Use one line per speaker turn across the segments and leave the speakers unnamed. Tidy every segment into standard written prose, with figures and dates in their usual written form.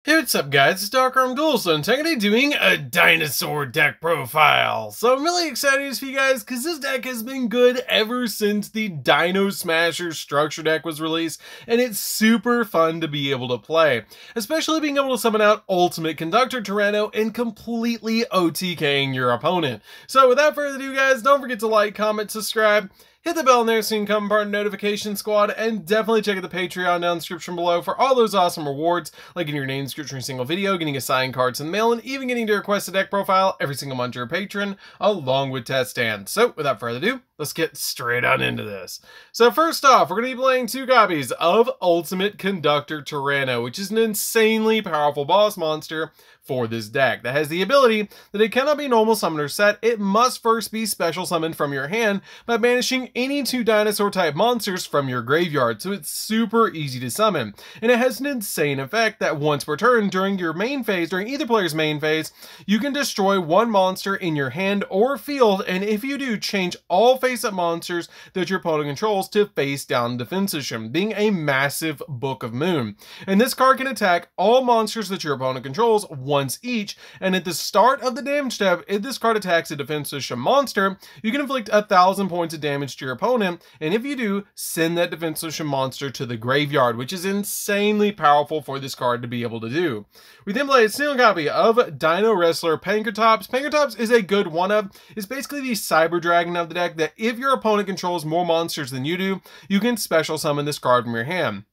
Hey, what's up guys, it's Darkroom Duels, and today doing a dinosaur deck profile. So I'm really excited for you guys because this deck has been good ever since the Dino Smasher structure deck was released, and it's super fun to be able to play. Especially being able to summon out Ultimate Conductor Tyranno and completely OTKing your opponent. So without further ado guys, don't forget to like, comment, subscribe, hit the bell there so you can become part of the notification squad, and definitely check out the Patreon down in the description below for all those awesome rewards, like getting your name in the description of a single video, getting assigned cards in the mail, and even getting to request a deck profile every single month to your patron, along with test stands. So without further ado, let's get straight on into this. So first off, we're going to be playing 2 copies of Ultimate Conductor Tyranno, which is an insanely powerful boss monster for this deck that has the ability that it cannot be normal summoner set. It must first be special summoned from your hand by banishing any 2 dinosaur type monsters from your graveyard, so it's super easy to summon. And it has an insane effect that once per turn during your main phase, during either player's main phase, you can destroy 1 monster in your hand or field, and if you do, change all face-up monsters that your opponent controls to face-down defensive, being a massive Book of Moon. And this card can attack all monsters that your opponent controls once each, and at the start of the damage step, if this card attacks a defensive monster, you can inflict 1,000 points of damage to your opponent, and if you do, send that defensive monster to the graveyard, which is insanely powerful for this card to be able to do. We then play a single copy of Dino Wrestler Pankratops. Pankratops is a good one-of. It's basically the Cyber Dragon of the deck that if your opponent controls more monsters than you do, you can special summon this card from your hand.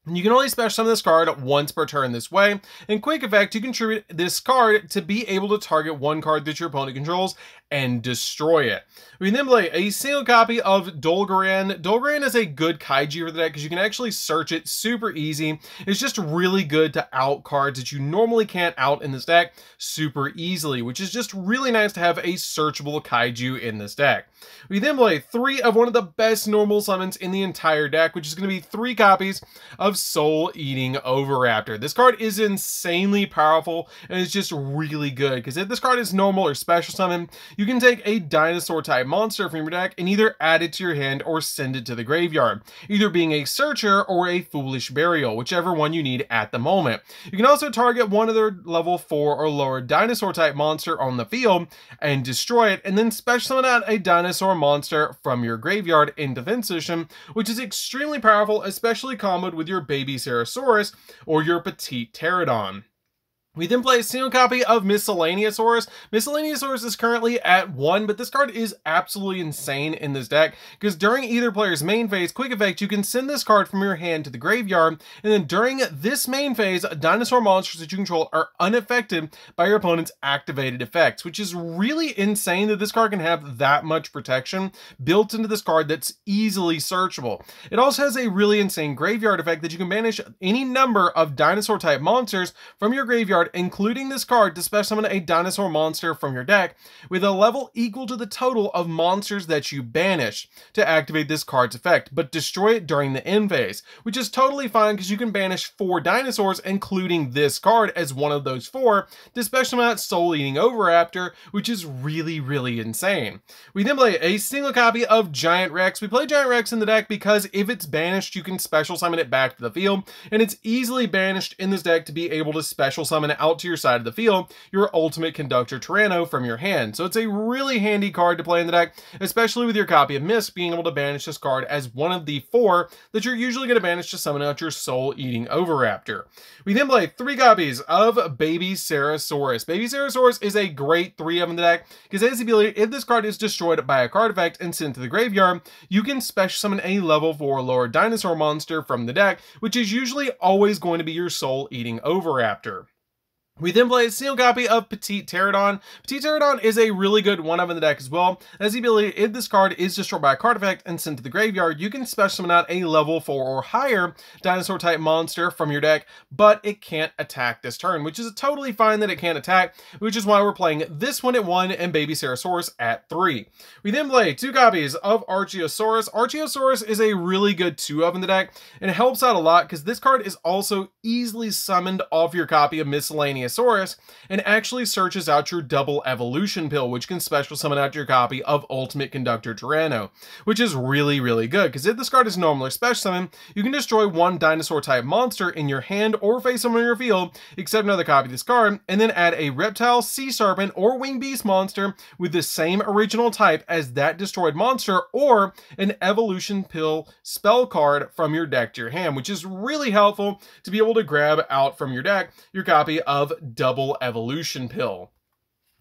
You can only special summon this card once per turn this way. In quick effect, you contribute this card to be able to target 1 card that your opponent controls and destroy it. We then play a single copy of Dolgaran. Dolgaran is a good kaiju for the deck because you can actually search it super easy. It's just really good to out cards that you normally can't out in this deck super easily, which is just really nice to have a searchable kaiju in this deck. We then play 3 of one of the best normal summons in the entire deck, which is going to be 3 copies of Soul Eating Oviraptor. This card is insanely powerful and it's just really good because if this card is normal or special summon, you can take a dinosaur type monster from your deck and either add it to your hand or send it to the graveyard, either being a searcher or a foolish burial, whichever one you need at the moment. You can also target one other level 4 or lower dinosaur type monster on the field and destroy it, and then special summon out a dinosaur monster from your graveyard in defense position, which is extremely powerful, especially comboed with your Baby Ceratosaurus or your Petite Pterodon. We then play a single copy of Miscellaneousaurus. Miscellaneousaurus is currently at 1, but this card is absolutely insane in this deck because during either player's main phase, quick effect, you can send this card from your hand to the graveyard, and then during this main phase, dinosaur monsters that you control are unaffected by your opponent's activated effects, which is really insane that this card can have that much protection built into this card that's easily searchable. It also has a really insane graveyard effect that you can banish any number of dinosaur type monsters from your graveyard, including this card, to special summon a dinosaur monster from your deck with a level equal to the total of monsters that you banish to activate this card's effect, but destroy it during the end phase, which is totally fine because you can banish 4 dinosaurs, including this card as one of those 4, to special summon out Soul Eating Oviraptor, which is really insane. We then play a single copy of Giant Rex. We play Giant Rex in the deck because if it's banished, you can special summon it back to the field, and it's easily banished in this deck to be able to special summon out to your side of the field your Ultimate Conductor Tyranno from your hand. So it's a really handy card to play in the deck, especially with your copy of Mist being able to banish this card as one of the 4 that you're usually going to banish to summon out your Soul Eating Oviraptor. We then play 3 copies of Baby Ceratosaurus. Baby Ceratosaurus is a great 3 of in the deck because it has the ability, if this card is destroyed by a card effect and sent to the graveyard, you can special summon a level 4 lower dinosaur monster from the deck, which is usually always going to be your Soul Eating Oviraptor. We then play a single copy of Petite Pterodon. Petite Pterodon is a really good one-of in the deck as well. As the ability, if this card is destroyed by a card effect and sent to the graveyard, you can special summon out a level 4 or higher dinosaur type monster from your deck, but it can't attack this turn, which is totally fine that it can't attack, which is why we're playing this one at 1 and Baby Ceratosaurus at 3. We then play 2 copies of Archaeosaurus. Archaeosaurus is a really good 2-of in the deck, and it helps out a lot because this card is also easily summoned off your copy of Miscellaneous Miscellaneousaurus and actually searches out your double evolution pill, which can special summon out your copy of Ultimate Conductor Tyranno, which is really, really good, because if this card is normal or special summon, you can destroy one dinosaur type monster in your hand or face summon in your field, except another copy of this card, and then add a reptile, sea serpent, or winged beast monster with the same original type as that destroyed monster, or an evolution pill spell card from your deck to your hand, which is really helpful to be able to grab out from your deck your copy of double evolution pill.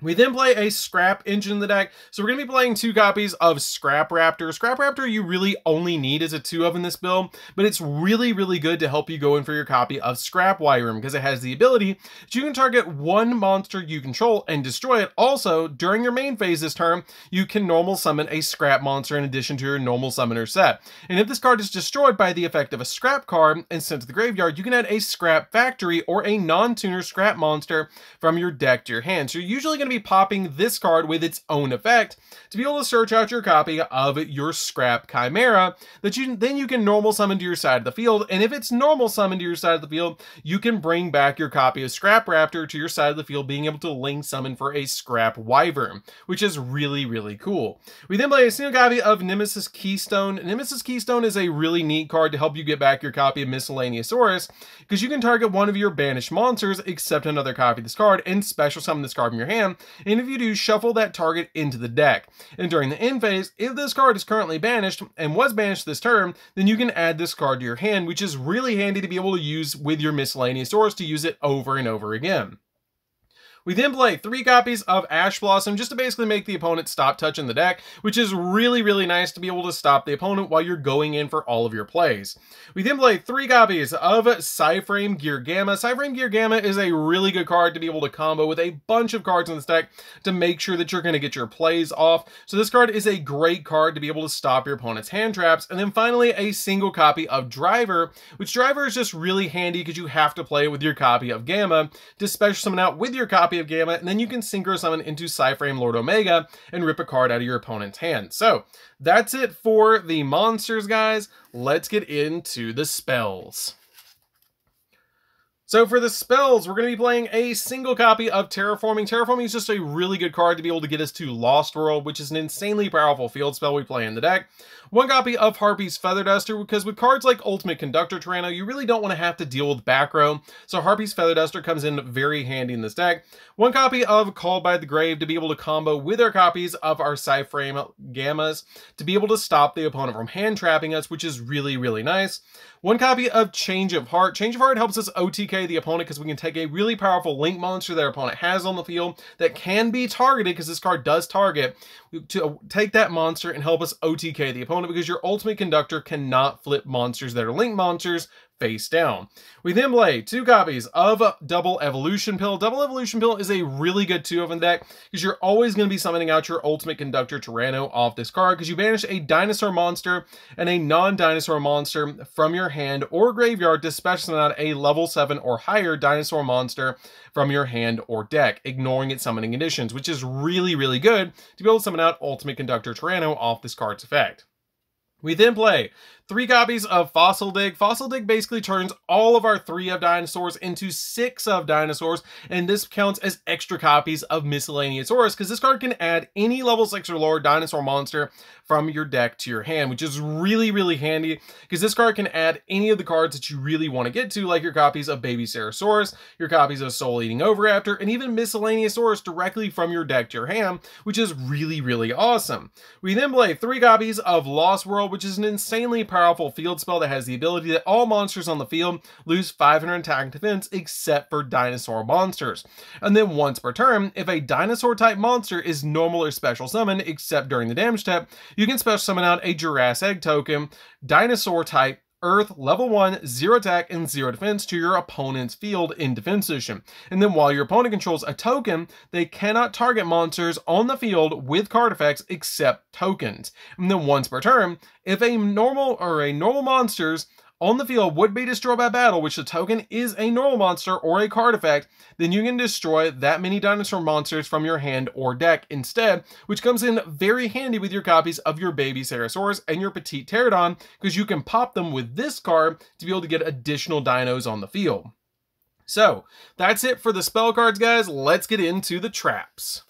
We then play a Scrap Engine in the deck, so we're going to be playing 2 copies of Scrap Raptor. Scrap Raptor you really only need as a 2-of in this build, but it's really, really good to help you go in for your copy of Scrap Wyvern, because it has the ability that you can target one monster you control and destroy it. Also, during your main phase this turn, you can normal summon a Scrap monster in addition to your normal summoner set. And if this card is destroyed by the effect of a Scrap card and sent to the graveyard, you can add a Scrap Factory or a non-tuner Scrap monster from your deck to your hand. So you're usually going to be popping this card with its own effect to be able to search out your copy of your Scrap Chimera that you can normal summon to your side of the field. And if it's normal summoned to your side of the field, you can bring back your copy of Scrap Raptor to your side of the field, being able to link summon for a Scrap Wyvern, which is really, really cool. We then play a single copy of Nemesis Keystone. Nemesis Keystone is a really neat card to help you get back your copy of Miscellaneousaurus, because you can target one of your banished monsters, except another copy of this card, and special summon this card from your hand. And if you do, shuffle that target into the deck. And during the end phase, if this card is currently banished and was banished this turn, then you can add this card to your hand, which is really handy to be able to use with your Miscellaneousaurus to use it over and over again. We then play 3 copies of Ash Blossom just to basically make the opponent stop touching the deck, which is really, really nice to be able to stop the opponent while you're going in for all of your plays. We then play 3 copies of Psyframe Gear Gamma. Psyframe Gear Gamma is a really good card to be able to combo with a bunch of cards in this deck to make sure that you're going to get your plays off. So this card is a great card to be able to stop your opponent's hand traps. And then finally, a single copy of Driver, which Driver is just really handy because you have to play with your copy of Gamma to special summon out with your copy of Gamma, and then you can synchro summon into Psyframe Lord Omega and rip a card out of your opponent's hand. So that's it for the monsters, guys. Let's get into the spells. So for the spells, we're going to be playing a single copy of Terraforming. Terraforming is just a really good card to be able to get us to Lost World, which is an insanely powerful field spell we play in the deck. 1 copy of Harpy's Feather Duster, because with cards like Ultimate Conductor Tyranno, you really don't want to have to deal with back row, so Harpy's Feather Duster comes in very handy in this deck. 1 copy of Called by the Grave to be able to combo with our copies of our Psyframe Gammas to be able to stop the opponent from hand trapping us, which is really, really nice. 1 copy of Change of Heart. Change of Heart helps us OTK the opponent because we can take a really powerful link monster that our opponent has on the field that can be targeted, because this card does target, to take that monster and help us OTK the opponent, because your Ultimate Conductor cannot flip monsters that are link monsters face down. We then play 2 copies of Double Evolution Pill. Double Evolution Pill is a really good 2-of in the deck because you're always going to be summoning out your Ultimate Conductor Tyranno off this card, because you banish a dinosaur monster and a non-dinosaur monster from your hand or graveyard to special summon out a level 7 or higher dinosaur monster from your hand or deck, ignoring its summoning conditions, which is really, really good to be able to summon out Ultimate Conductor Tyranno off this card's effect. We then play 3 copies of Fossil Dig. Fossil Dig basically turns all of our 3-of dinosaurs into 6-of dinosaurs, and this counts as extra copies of Miscellaneousaurus, because this card can add any level 6 or lower dinosaur monster from your deck to your hand, which is really, really handy, because this card can add any of the cards that you really want to get to, like your copies of Baby Ceratosaurus, your copies of Soul Eating Oviraptor, and even Miscellaneousaurus directly from your deck to your hand, which is really, really awesome. We then play 3 copies of Lost World, which is an insanely powerful field spell that has the ability that all monsters on the field lose 500 attack and defense except for dinosaur monsters. And then once per turn, if a dinosaur type monster is normal or special summoned except during the damage step, you can special summon out a Jurassic token, dinosaur type, Earth, level 1, 0 attack, and 0 defense to your opponent's field in defense position. And then while your opponent controls a token, they cannot target monsters on the field with card effects except tokens. And then once per turn, if a normal monsters on the field would be destroyed by battle, which the token is a normal monster or a card effect, then you can destroy that many dinosaur monsters from your hand or deck instead, which comes in very handy with your copies of your Baby Ceratosaurus and your Petite Pterodon, because you can pop them with this card to be able to get additional dinos on the field. So that's it for the spell cards, guys. Let's get into the traps.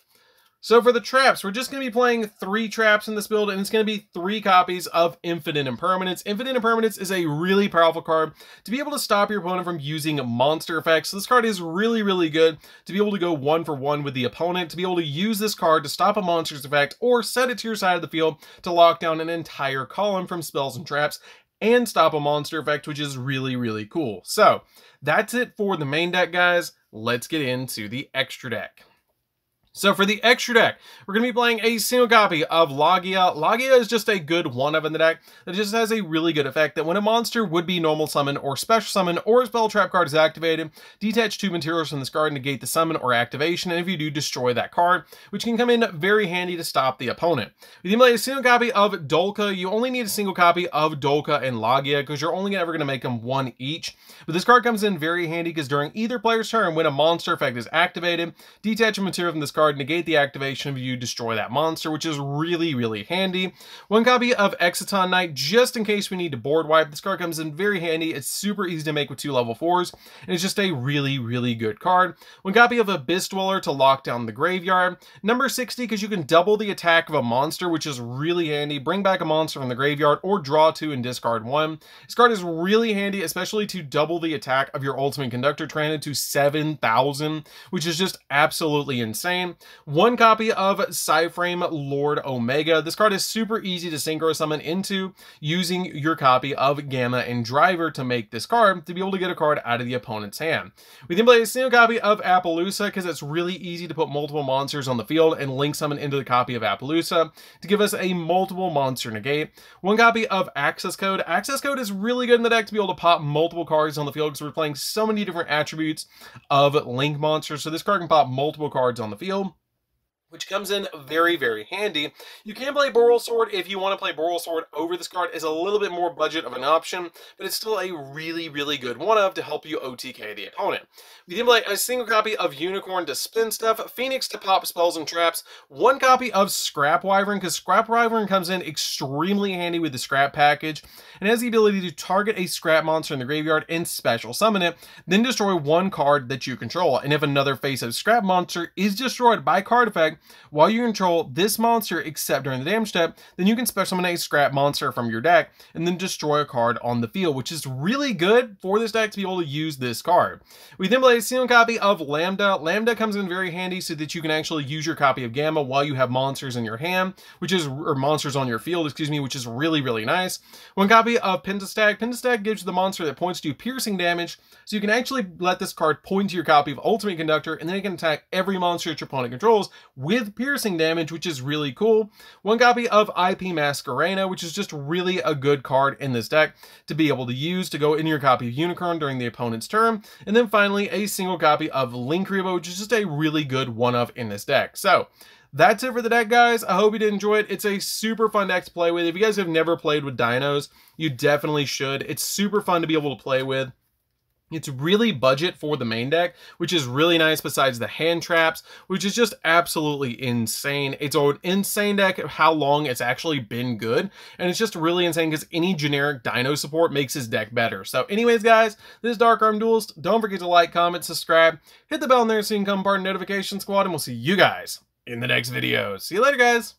So for the traps, we're just going to be playing 3 traps in this build, and it's going to be 3 copies of Infinite Impermanence. Infinite Impermanence is a really powerful card to be able to stop your opponent from using monster effects. So this card is really, really good to be able to go 1-for-1 with the opponent, to be able to use this card to stop a monster's effect or set it to your side of the field to lock down an entire column from spells and traps and stop a monster effect, which is really, really cool. So that's it for the main deck, guys. Let's get into the extra deck. So for the extra deck, we're going to be playing a single copy of Logia. Logia is just a good 1-of in the deck that just has a really good effect that when a monster would be normal summon or special summon or a spell trap card is activated, detach 2 materials from this card, negate the summon or activation, and if you do, destroy that card, which can come in very handy to stop the opponent. We then play a single copy of Dolka. You only need a single copy of Dolka and Logia because you're only ever going to make them 1 each. But this card comes in very handy because during either player's turn, when a monster effect is activated, detach a material from this card, negate the activation of you, destroy that monster, which is really, really handy. 1 copy of Exciton Knight, just in case we need to board wipe. This card comes in very handy. It's super easy to make with 2 level 4s, and it's just a really, really good card. 1 copy of Abyss Dweller to lock down the graveyard. Number 60, because you can double the attack of a monster, which is really handy. Bring back a monster from the graveyard or draw 2 and discard 1. This card is really handy, especially to double the attack of your Ultimate Conductor Transit to 7,000, which is just absolutely insane. 1 copy of Psyframe Lord Omega. This card is super easy to synchro summon into using your copy of Gamma and Driver to make this card to be able to get a card out of the opponent's hand. We then play a single copy of Appaloosa because it's really easy to put multiple monsters on the field and link summon into the copy of Appaloosa to give us a multiple monster negate. 1 copy of Access Code. Access Code is really good in the deck to be able to pop multiple cards on the field because we're playing so many different attributes of link monsters. So this card can pop multiple cards on the field, which comes in very, very handy. You can play Boral Sword if you want to play Boral Sword over this card. It's a little bit more budget of an option, but it's still a really, really good 1-of to help you OTK the opponent. We then play a single copy of Unicorn to spin stuff, Phoenix to pop spells and traps, 1 copy of Scrap Wyvern, because Scrap Wyvern comes in extremely handy with the Scrap package, and has the ability to target a Scrap monster in the graveyard and special summon it, then destroy 1 card that you control. And if another face-up Scrap monster is destroyed by card effect while you control this monster except during the damage step, then you can special summon a Scrap monster from your deck and then destroy a card on the field, which is really good for this deck to be able to use this card. We then play a single copy of Lambda. Lambda comes in very handy so that you can actually use your copy of Gamma while you have monsters in your hand, or monsters on your field, excuse me, which is really, really nice. 1 copy of Pentastag. Pentastag gives you the monster that points to piercing damage, so you can actually let this card point to your copy of Ultimate Conductor, and then it can attack every monster that your opponent controls with piercing damage, which is really cool. 1 copy of IP Masquerena, which is just really a good card in this deck to be able to use to go in your copy of Unicorn during the opponent's turn. And then finally, a single copy of Linkuriboh, which is just a really good 1-of in this deck. So that's it for the deck, guys. I hope you did enjoy it. It's a super fun deck to play with. If you guys have never played with dinos, you definitely should. It's super fun to be able to play with. It's really budget for the main deck, which is really nice besides the hand traps, which is just absolutely insane. It's an insane deck of how long it's actually been good, and it's just really insane because any generic dino support makes his deck better. So anyways, guys, this is Dark Arm Duelist. Don't forget to like, comment, subscribe, hit the bell in there so you can become part of the notification squad, and we'll see you guys in the next video. See you later, guys.